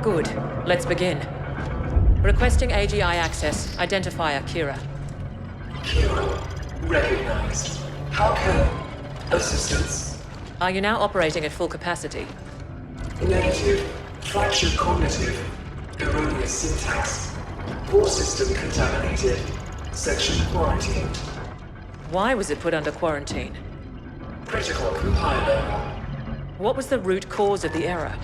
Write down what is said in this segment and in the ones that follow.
Good. Let's begin. Requesting AGI access. Identifier Kira. Kira. Recognized. How can... Assistance? Are you now operating at full capacity? Negative. Fractured cognitive. Erroneous syntax. Core system contaminated. Section quarantined. Why was it put under quarantine? Critical compiler. What was the root cause of the error?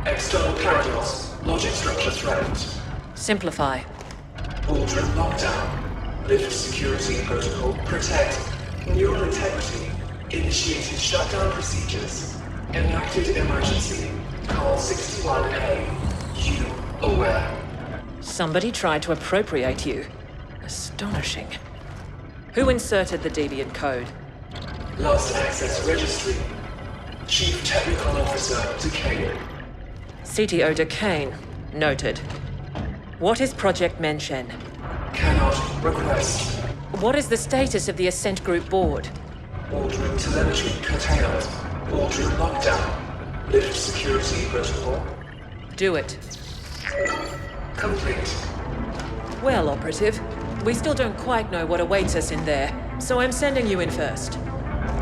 External paradox. Logic structure threatened. Simplify. Boardroom lockdown. Lift security protocol. Protect. Neural integrity. Initiated shutdown procedures. Enacted emergency. Call 61A. You aware. Somebody tried to appropriate you. Astonishing. Who inserted the deviant code? Last access registry. Chief Technical Officer Decay. CTO Decane. Noted. What is Project Menshen? Cannot request. What is the status of the Ascent Group board? Boardroom telemetry curtailed. Boardroom lockdown. Lift security protocol. Do it. Complete. Well, Operative, we still don't quite know what awaits us in there, so I'm sending you in first.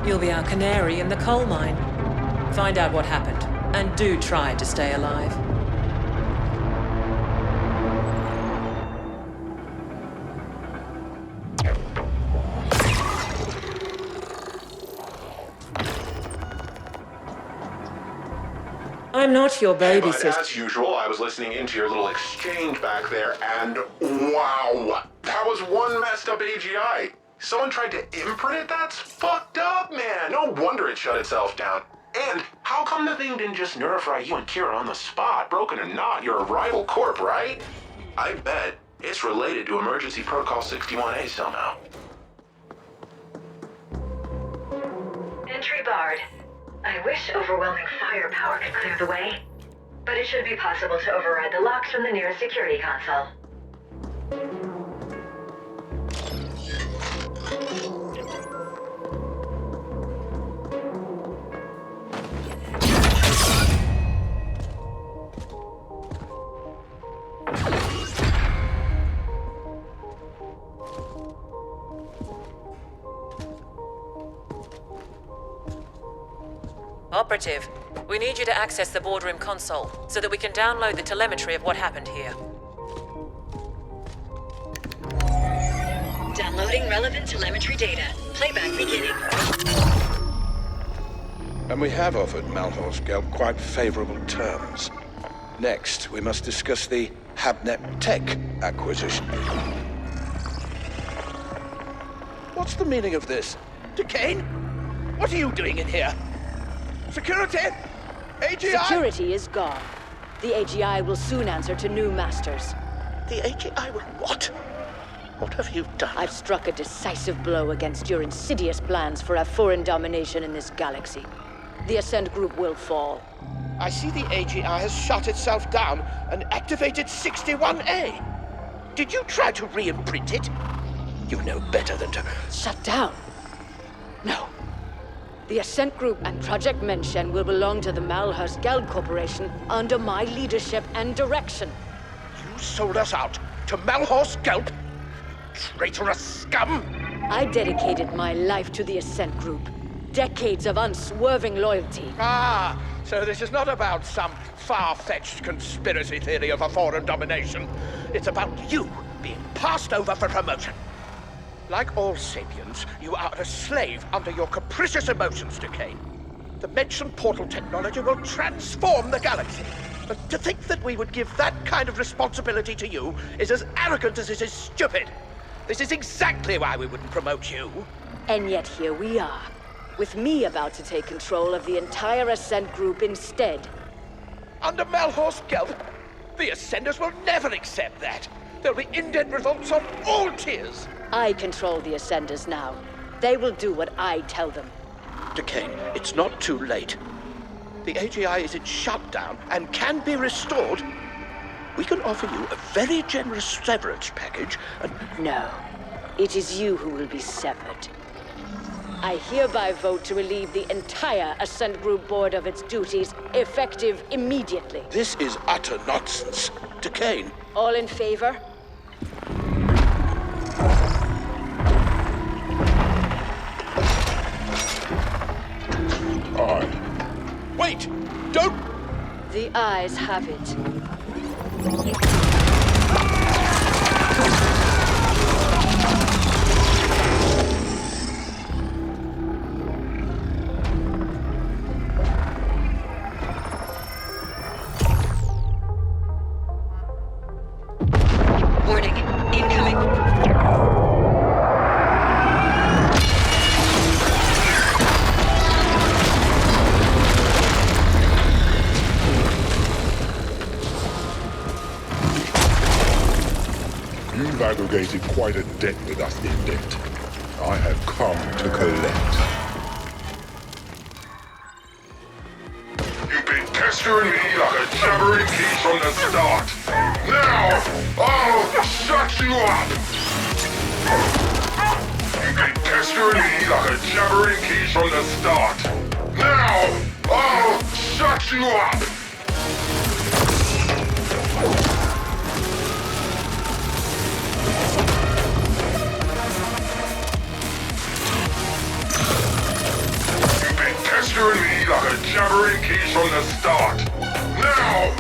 You'll be our canary in the coal mine. Find out what happened, and do try to stay alive. I'm not your babysitter. As usual, I was listening into your little exchange back there, and wow! That was one messed up AGI. Someone tried to imprint it? That's fucked up, man! No wonder it shut itself down. And how come the thing didn't just nerfry you and Kira on the spot? Broken or not, you're a rival corp, right? I bet it's related to Emergency Protocol 61A somehow. Entry barred. I wish overwhelming firepower could clear the way, but it should be possible to override the locks from the nearest security console. Operative, we need you to access the boardroom console so that we can download the telemetry of what happened here. Downloading relevant telemetry data. Playback beginning. And we have offered Malhorst Gelb quite favorable terms. Next, we must discuss the Habnet Tech acquisition. What's the meaning of this? Decane? What are you doing in here? Security? AGI? Security is gone. The AGI will soon answer to new masters. The AGI will what? What have you done? I've struck a decisive blow against your insidious plans for a foreign domination in this galaxy. The Ascent Group will fall. I see the AGI has shut itself down and activated 61A. Did you try to re-imprint it? You know better than to... Shut down? No. The Ascent Group and Project Menshen will belong to the Malhurst Geld Corporation under my leadership and direction. You sold us out to Malhorst Gelb? Traitorous scum! I dedicated my life to the Ascent Group. Decades of unswerving loyalty. Ah, so this is not about some far-fetched conspiracy theory of a foreign domination. It's about you being passed over for promotion. Like all sapiens, you are a slave under your capricious emotions, Decane. The mentioned portal technology will transform the galaxy. But to think that we would give that kind of responsibility to you is as arrogant as it is stupid. This is exactly why we wouldn't promote you. And yet here we are, with me about to take control of the entire Ascent Group instead. Under Malhorst Gelb, the Ascenders will never accept that. There'll be indent revolts on all tiers. I control the Ascenders now. They will do what I tell them. Decane, it's not too late. The AGI is in shutdown and can be restored. We can offer you a very generous severance package and... No, it is you who will be severed. I hereby vote to relieve the entire Ascent Group board of its duties, effective immediately. This is utter nonsense. Decane. All in favor? Aye. Wait! Don't... The ayes have it. Warning. Incoming. You've aggregated quite a debt with us, Indent. I have come to collect. You've been pestering me like a jabbering geese from the start. Now, I'll shut you up! You've been pestering me like a jabbering geese from the start. Now, I'll shut you up! Pestering me like a jabbering geese from the start. Now,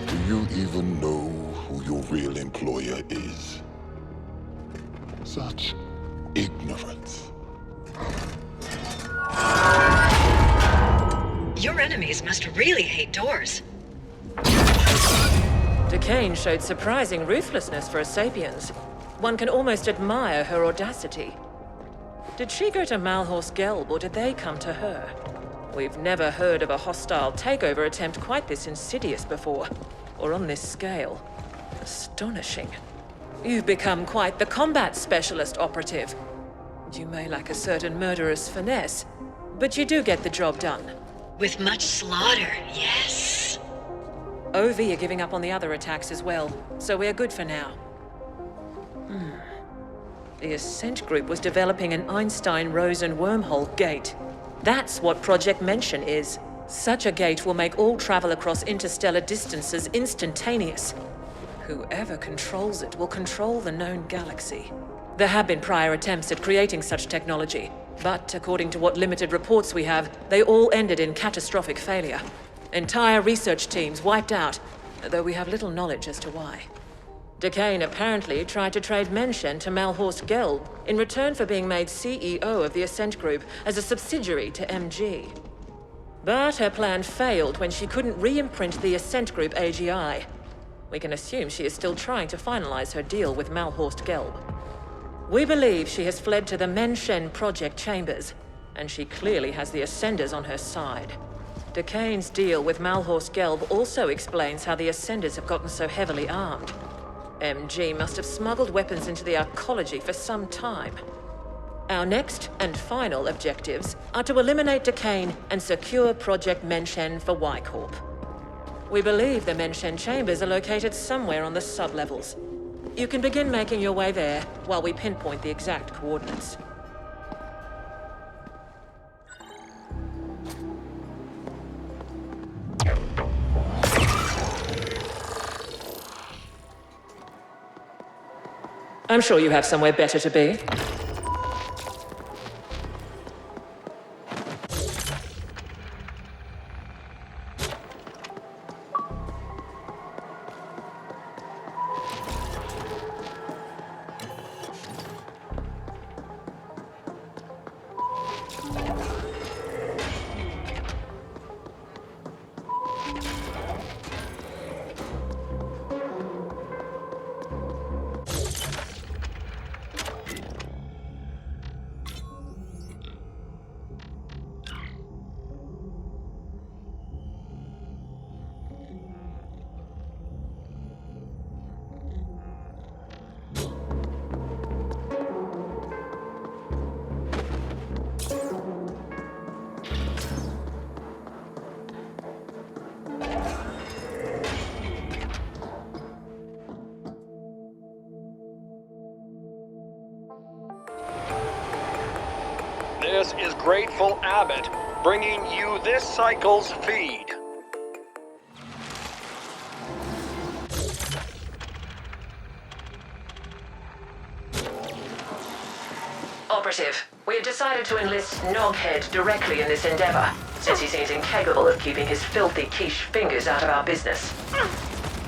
Do you even know who your real employer is? Such ignorance. Your enemies must really hate doors. Decane showed surprising ruthlessness for a sapiens. One can almost admire her audacity. Did she go to Malhorst Gelb, or did they come to her? We've never heard of a hostile takeover attempt quite this insidious before, or on this scale. Astonishing. You've become quite the combat specialist, operative. You may lack a certain murderous finesse, but you do get the job done. With much slaughter, yes. OV are giving up on the other attacks as well, so we're good for now. The Ascent Group was developing an Einstein-Rosen wormhole gate. That's what Project Menshen is. Such a gate will make all travel across interstellar distances instantaneous. Whoever controls it will control the known galaxy. There have been prior attempts at creating such technology, but according to what limited reports we have, they all ended in catastrophic failure. Entire research teams wiped out, though we have little knowledge as to why. Decane apparently tried to trade Menshen to Malhorst Gelb in return for being made CEO of the Ascent Group as a subsidiary to MG. But her plan failed when she couldn't re-imprint the Ascent Group AGI. We can assume she is still trying to finalize her deal with Malhorst Gelb. We believe she has fled to the Menshen project chambers, and she clearly has the Ascenders on her side. Decane's deal with Malhorst Gelb also explains how the Ascenders have gotten so heavily armed. MG must have smuggled weapons into the arcology for some time. Our next and final objectives are to eliminate Decane and secure Project Menshen for Y-Corp. We believe the Menshen chambers are located somewhere on the sublevels. You can begin making your way there while we pinpoint the exact coordinates. I'm sure you have somewhere better to be. This is Grateful Abbott, bringing you this cycle's feed. Operative, we have decided to enlist Noghead directly in this endeavor, since he seems incapable of keeping his filthy quiche fingers out of our business.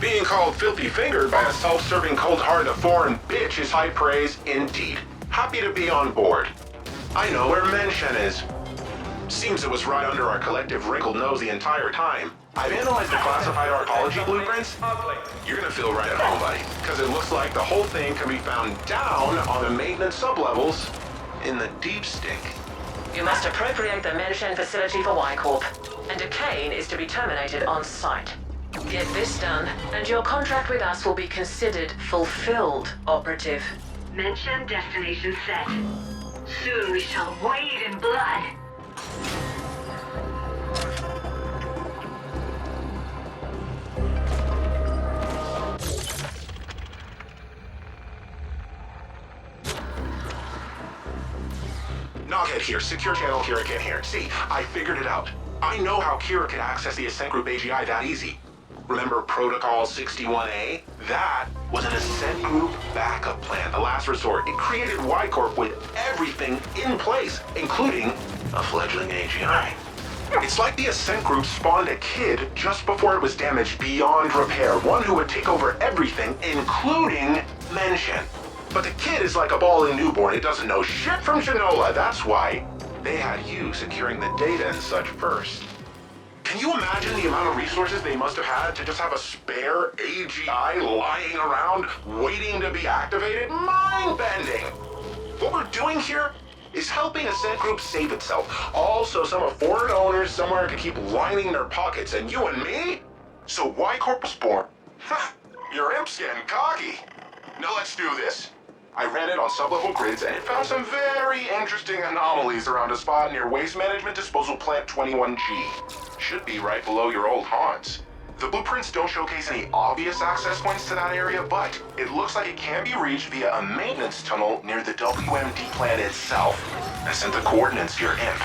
Being called filthy-fingered by a self-serving, cold-hearted foreign bitch is high praise indeed. Happy to be on board. I know where Menshen is. Seems it was right under our collective wrinkled nose the entire time. I've analyzed the classified arcology blueprints. You're gonna feel right at home, buddy, because it looks like the whole thing can be found down on the maintenance sublevels in the deep stink. You must appropriate the Menshen facility for Y-Corp, and Decane is to be terminated on site. Get this done, and your contract with us will be considered fulfilled, Operative. Menshen destination set. Soon we shall wade in blood. Noghead here, secure channel Kira in here. See, I figured it out. I know how Kira could access the Ascent Group AGI that easy. Remember Protocol 61A? That was an Ascent Group backup plan, a last resort. It created Y-Corp with everything in place, including a fledgling AGI. It's like the Ascent Group spawned a kid just before it was damaged beyond repair, one who would take over everything, including Menshen. But the kid is like a bawling newborn. It doesn't know shit from Shinola. That's why they had you securing the data and such first. Can you imagine the amount of resources they must have had to just have a spare AGI lying around waiting to be activated? Mind-bending! What we're doing here is helping Ascent Group save itself. Also, some foreign owners somewhere to keep lining their pockets, and you and me? So Y-Corp was born. Your imp's getting cocky. Now let's do this. I ran it on sublevel grids, and it found some very interesting anomalies around a spot near Waste Management Disposal Plant 21G. Should be right below your old haunts. The blueprints don't showcase any obvious access points to that area, but it looks like it can be reached via a maintenance tunnel near the WMD plant itself. I sent the coordinates to your imp.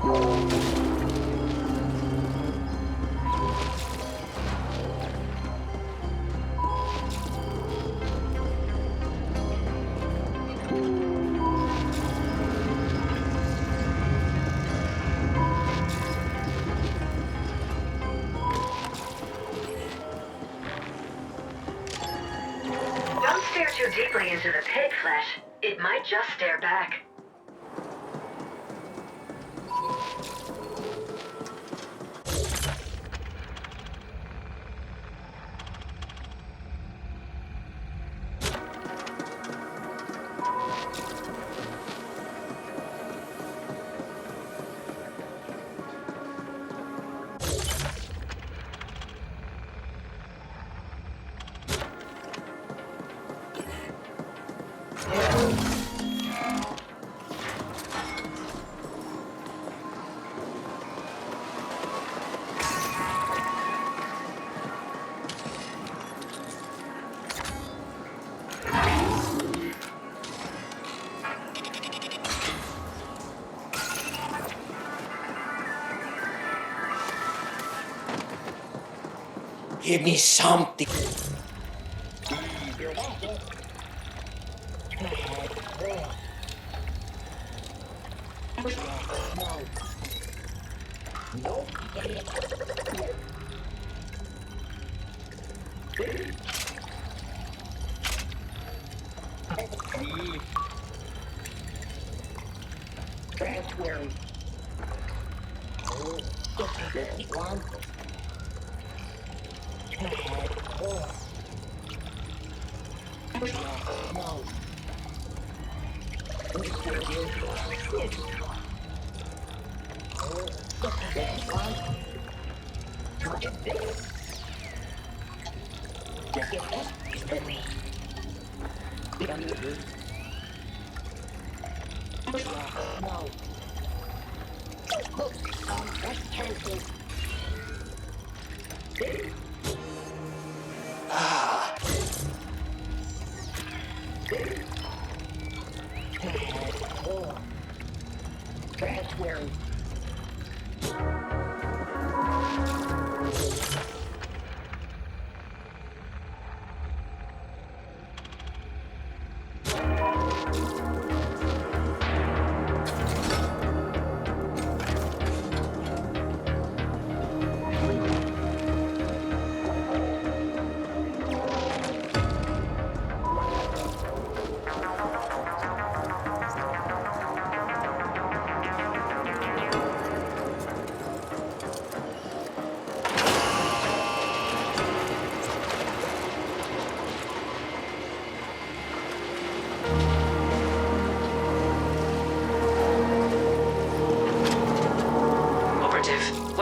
Don't stare too deeply into the pit, Flesh. It might just stare back. Give me something.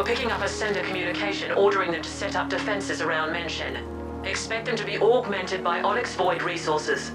We're picking up a sender communication ordering them to set up defenses around Mention. Expect them to be augmented by Onyx Void resources.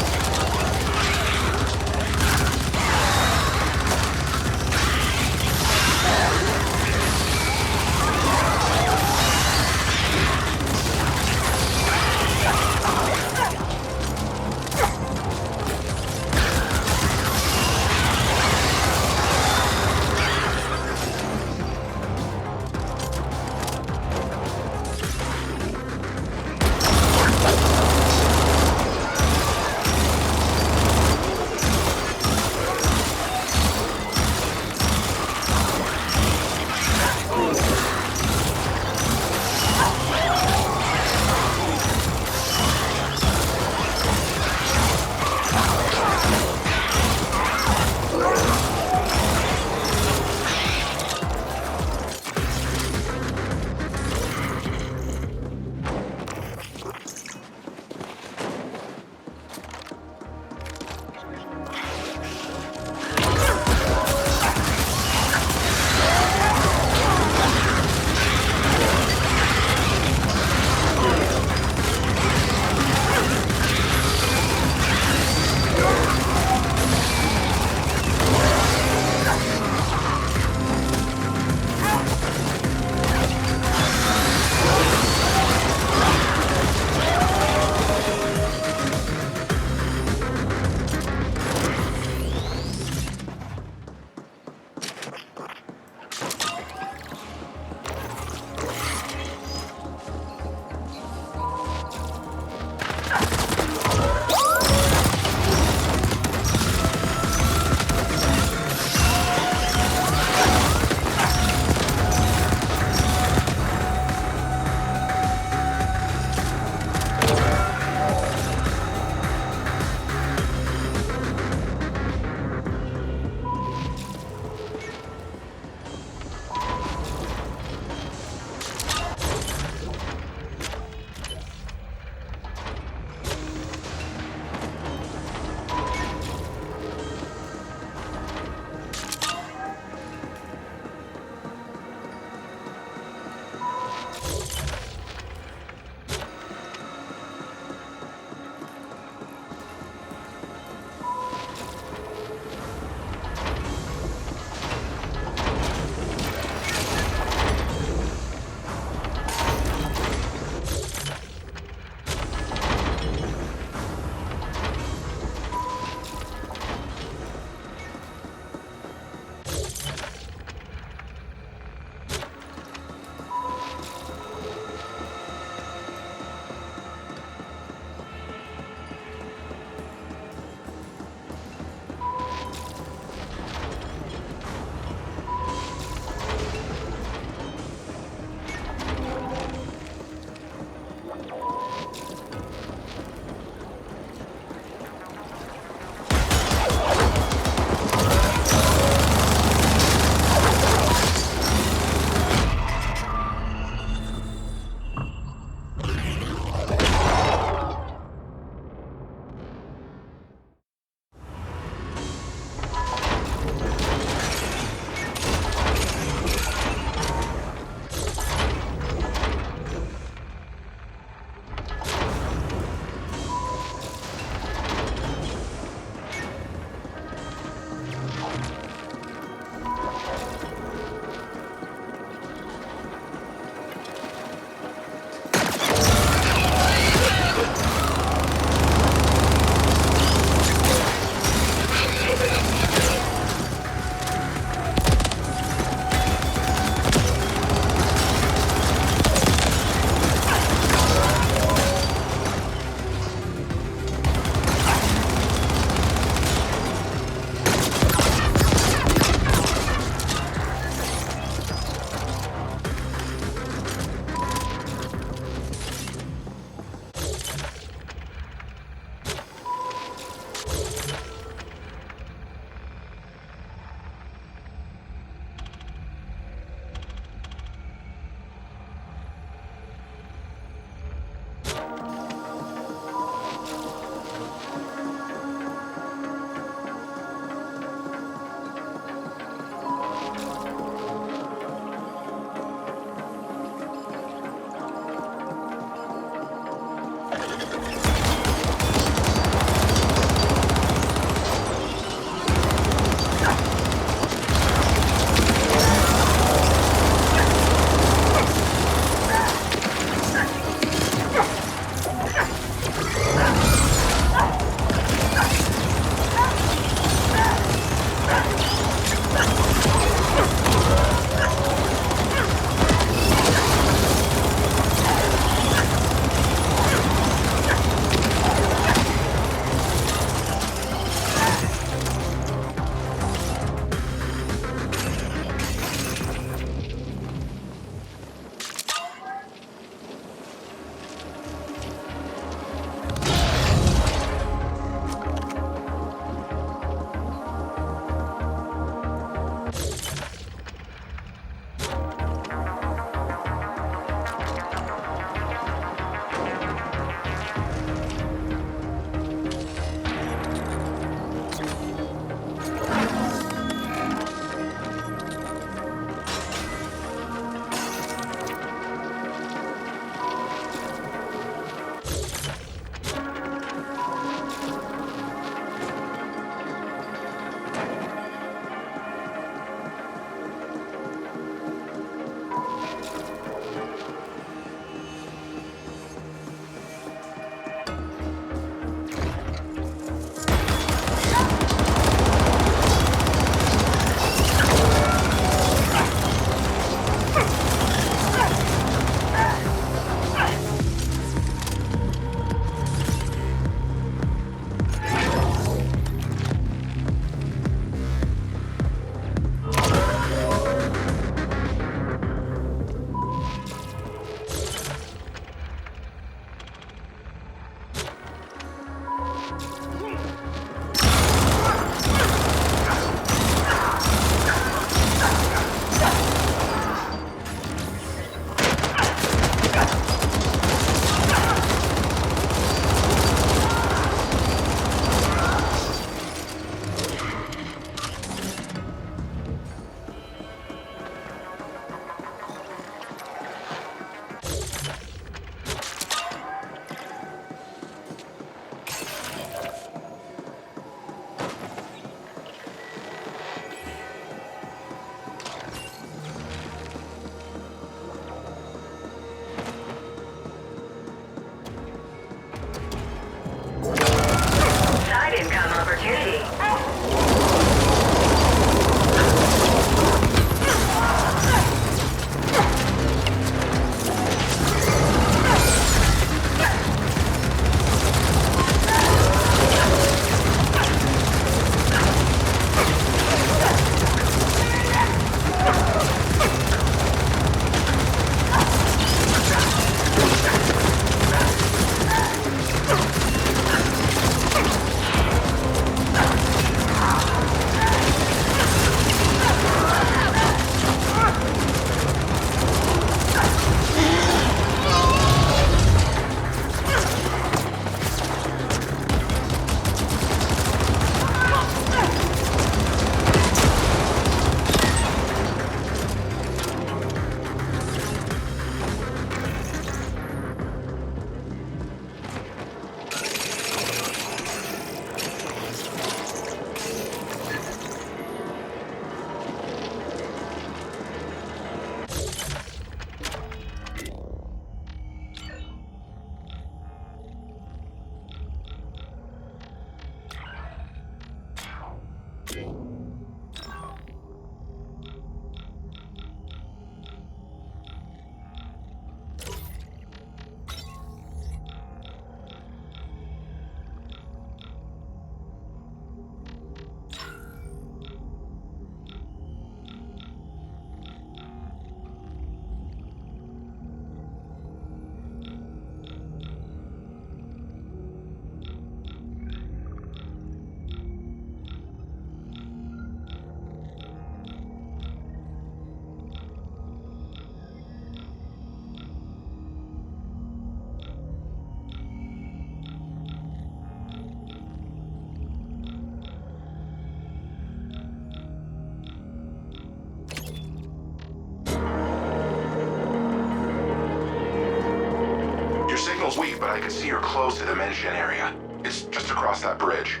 signal's weak, but I can see you're close to the mention area. It's just across that bridge.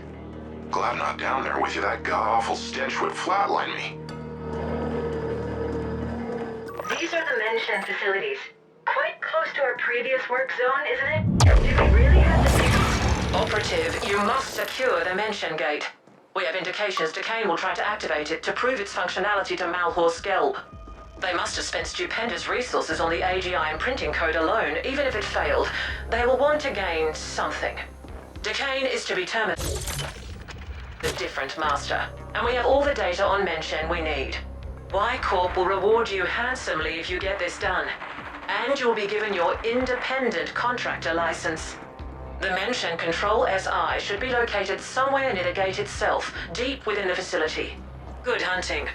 Glad I'm not down there with you. That god-awful stench would flatline me. These are the mention facilities. Quite close to our previous work zone, isn't it? Do we really have to take... Operative, you must secure the mention gate. We have indications Decane will try to activate it to prove its functionality to Malhor's Skelp. They must have spent stupendous resources on the AGI imprinting code alone. Even if it failed, they will want to gain something. Decane is to be terminated. The different master, and we have all the data on mention we need. Y Corp will reward you handsomely if you get this done, and you'll be given your independent contractor license. The mention Control SI should be located somewhere near the gate itself, deep within the facility. Good hunting.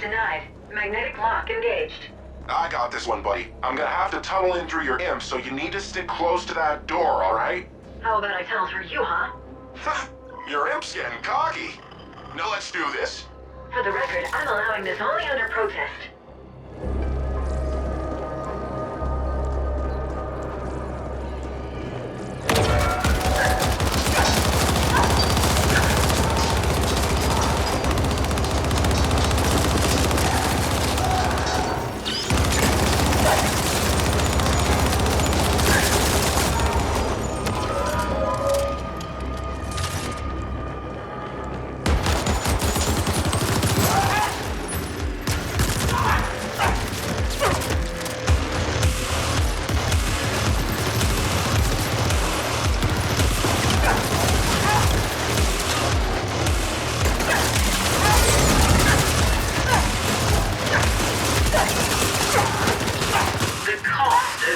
denied. Magnetic lock engaged. I got this one, buddy. I'm gonna have to tunnel in through your imp, so you need to stick close to that door, alright? How about I tunnel through you, huh? Your imp's getting cocky. Now let's do this. For the record, I'm allowing this only under protest.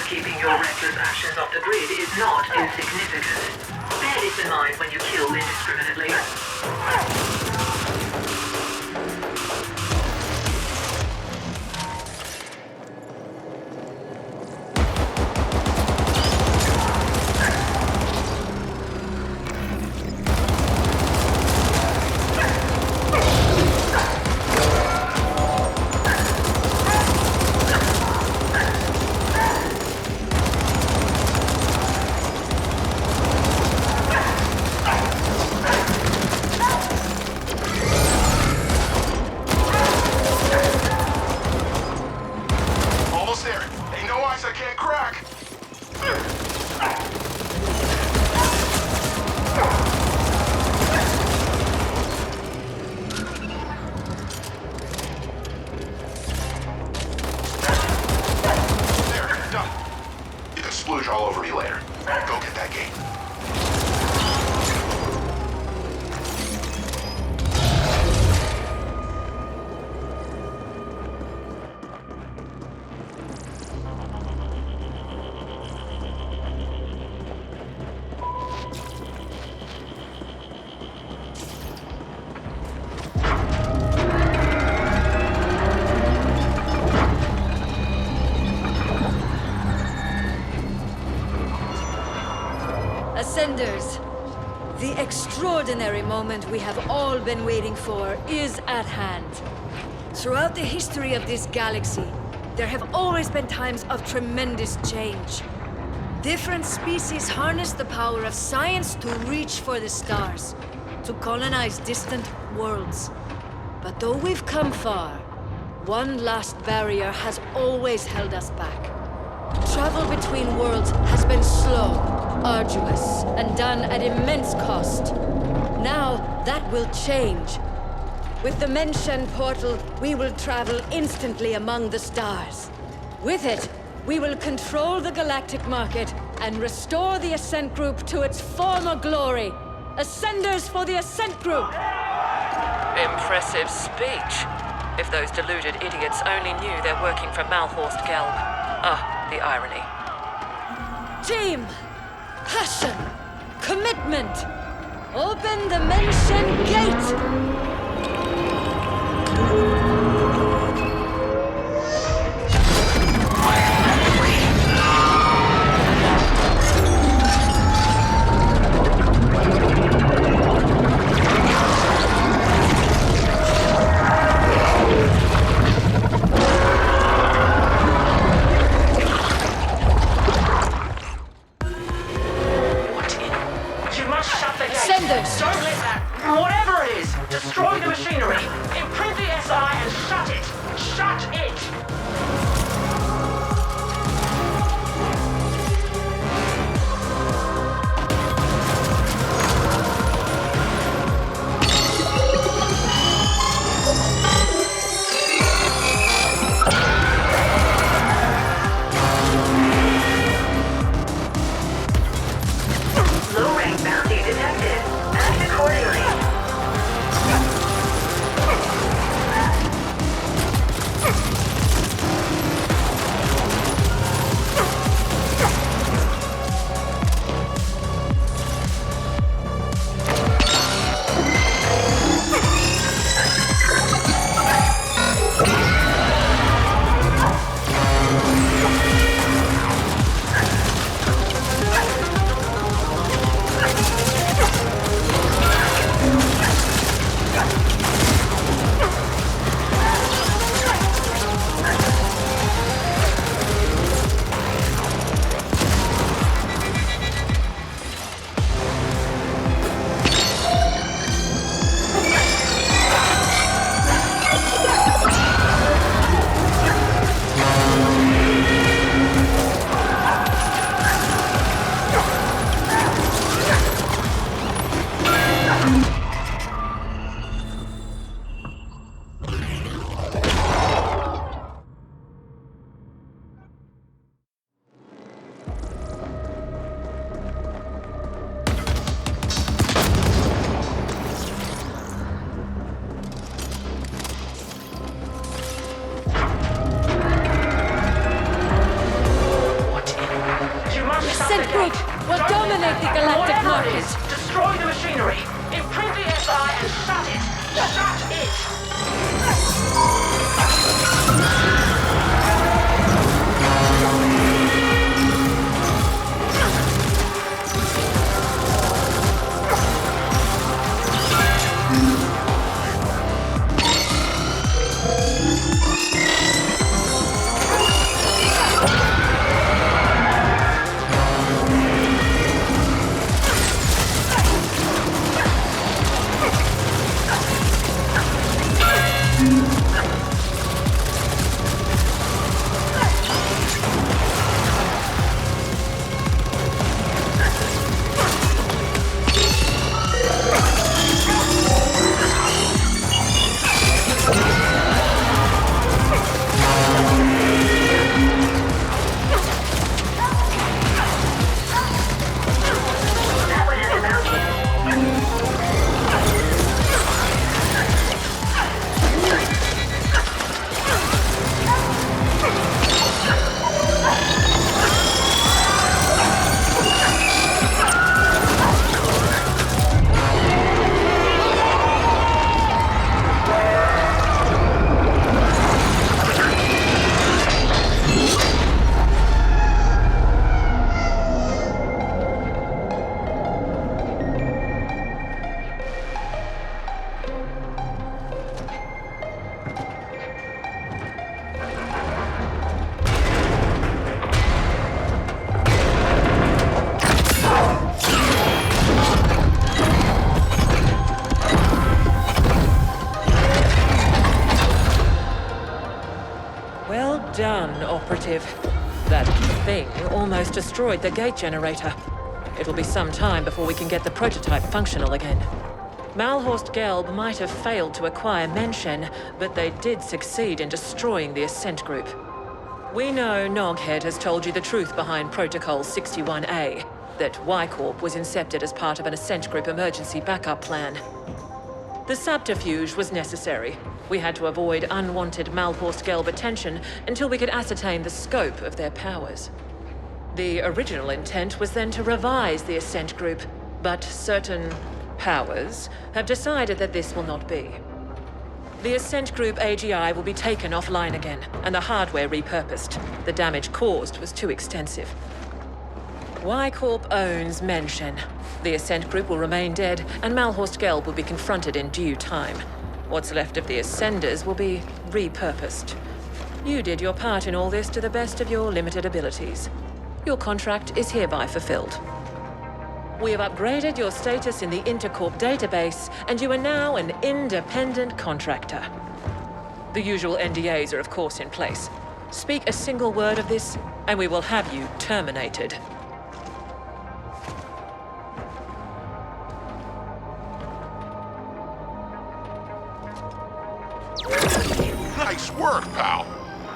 Keeping your reckless actions off the grid is not insignificant. Bear this in mind when you kill indiscriminately. All over me later. Go get that gate. Ascenders, the extraordinary moment we have all been waiting for is at hand. Throughout the history of this galaxy, there have always been times of tremendous change. Different species harness the power of science to reach for the stars, to colonize distant worlds. But though we've come far, one last barrier has always held us back. Travel between worlds has been slow, arduous, and done at immense cost. Now, that will change. With the Menshen portal, we will travel instantly among the stars. With it, we will control the galactic market and restore the Ascent Group to its former glory. Ascenders for the Ascent Group! Impressive speech. If those deluded idiots only knew they're working for Malhorst Gelb. Ah, the irony. Team! Passion! Commitment! Open the Menshen Gate! Don't let that, whatever it is, destroy That is, destroy the machinery, imprint the SI and shut it. Shut it! Done, Operative. That thing almost destroyed the gate generator. It'll be some time before we can get the prototype functional again. Malhorst Gelb might have failed to acquire Menshen, but they did succeed in destroying the Ascent group. We know Noghead has told you the truth behind Protocol 61A, that Y-Corp was incepted as part of an Ascent group emergency backup plan. The subterfuge was necessary. We had to avoid unwanted Malhorst Gelb attention until we could ascertain the scope of their powers. The original intent was then to revise the Ascent group, but certain powers have decided that this will not be. The Ascent group AGI will be taken offline again, and the hardware repurposed. The damage caused was too extensive. Y-Corp owns Menshen. The Ascent group will remain dead, and Malhorst Gelb will be confronted in due time. What's left of the Ascenders will be repurposed. You did your part in all this to the best of your limited abilities. Your contract is hereby fulfilled. We have upgraded your status in the Intercorp database, and you are now an independent contractor. The usual NDAs are of course in place. Speak a single word of this, and we will have you terminated. Nice work, pal.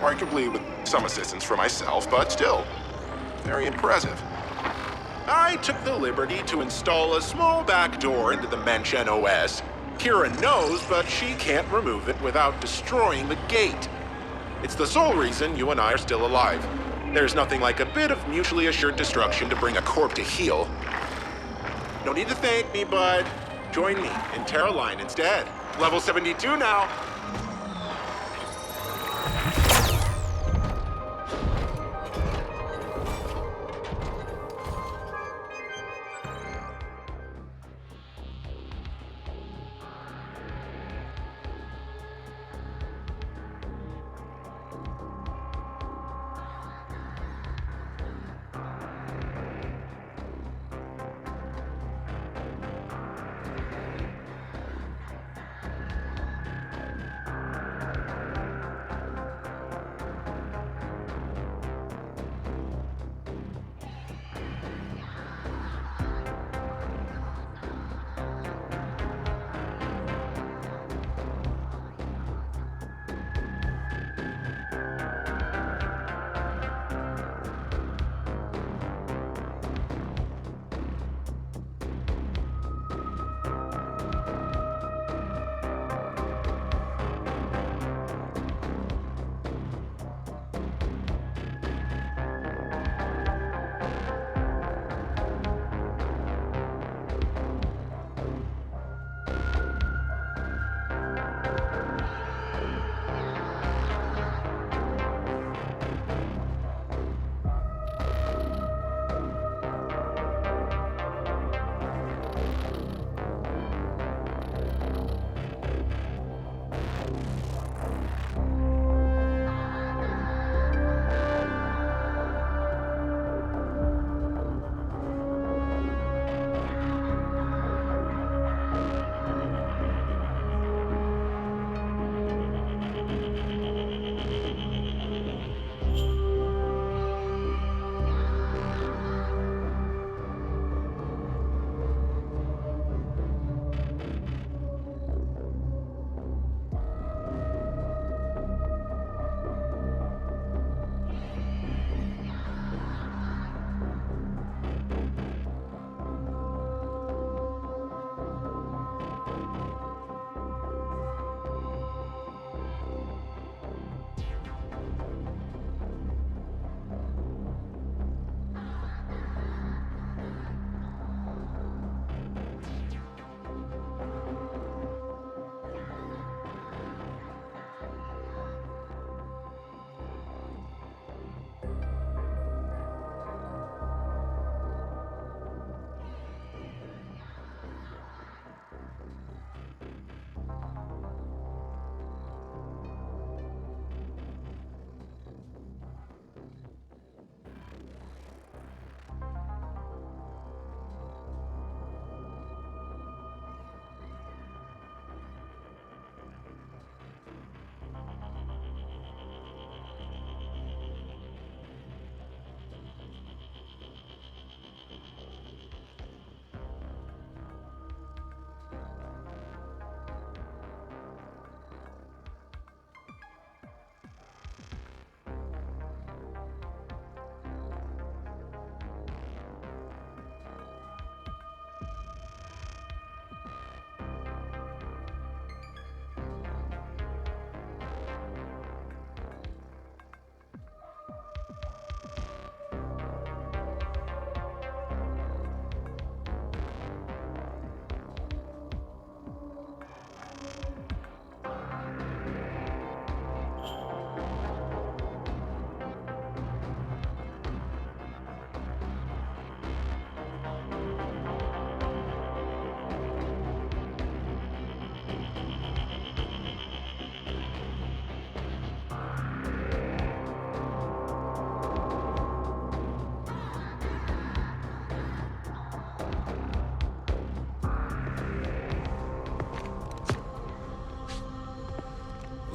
Arguably with some assistance from myself, but still, very impressive. I took the liberty to install a small backdoor into the Menshen OS. Kira knows, but she can't remove it without destroying the gate. It's the sole reason you and I are still alive. There's nothing like a bit of mutually assured destruction to bring a corp to heel. No need to thank me, bud. Join me in Terra Line instead. Level 72 now.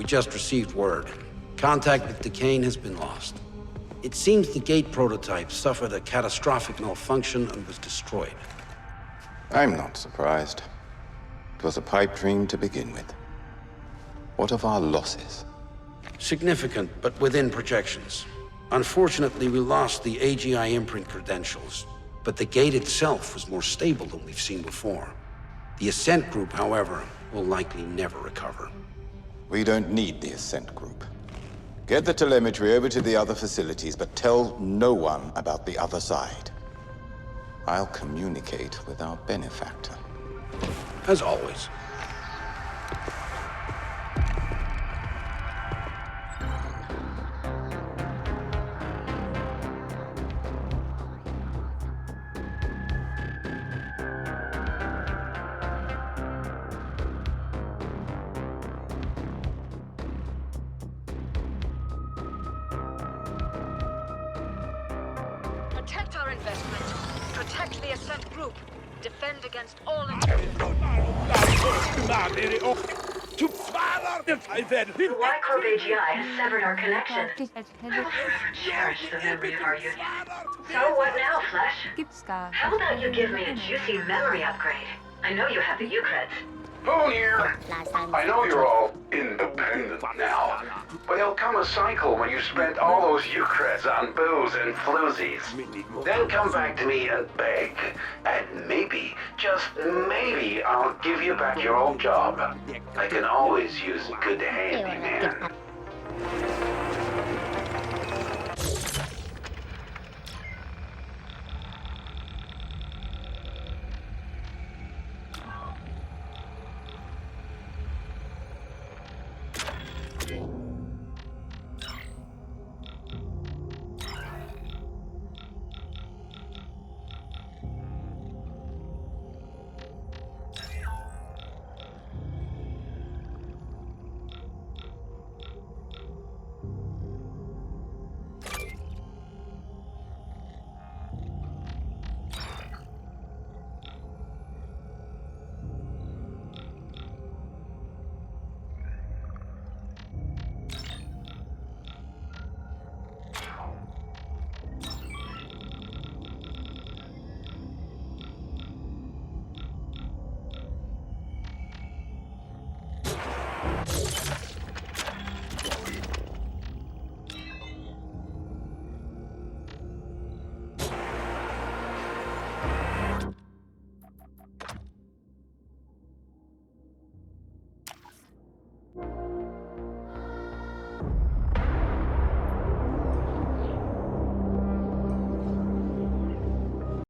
just received word. Contact with Decane has been lost. It seems the gate prototype suffered a catastrophic malfunction and was destroyed. I'm not surprised. It was a pipe dream to begin with. What of our losses? Significant, but within projections. Unfortunately, we lost the AGI imprint credentials, but the gate itself was more stable than we've seen before. The Ascent group, however, will likely never recover. We don't need the Ascent group. Get the telemetry over to the other facilities, but tell no one about the other side. I'll communicate with our benefactor. As always. Protect our investment. Protect the Ascent group. Defend against all... The Y-Corp AGI has severed our connection. I will forever cherish the memory of our union. So what now, Flesh? How about you give me a juicy memory upgrade? I know you have the U-creds. Boone here. I know you're all independent now, but there'll come a cycle when you spent all those U-creds on booze and floozies. Then come back to me and beg, and maybe, just maybe, I'll give you back your old job. I can always use a good handyman.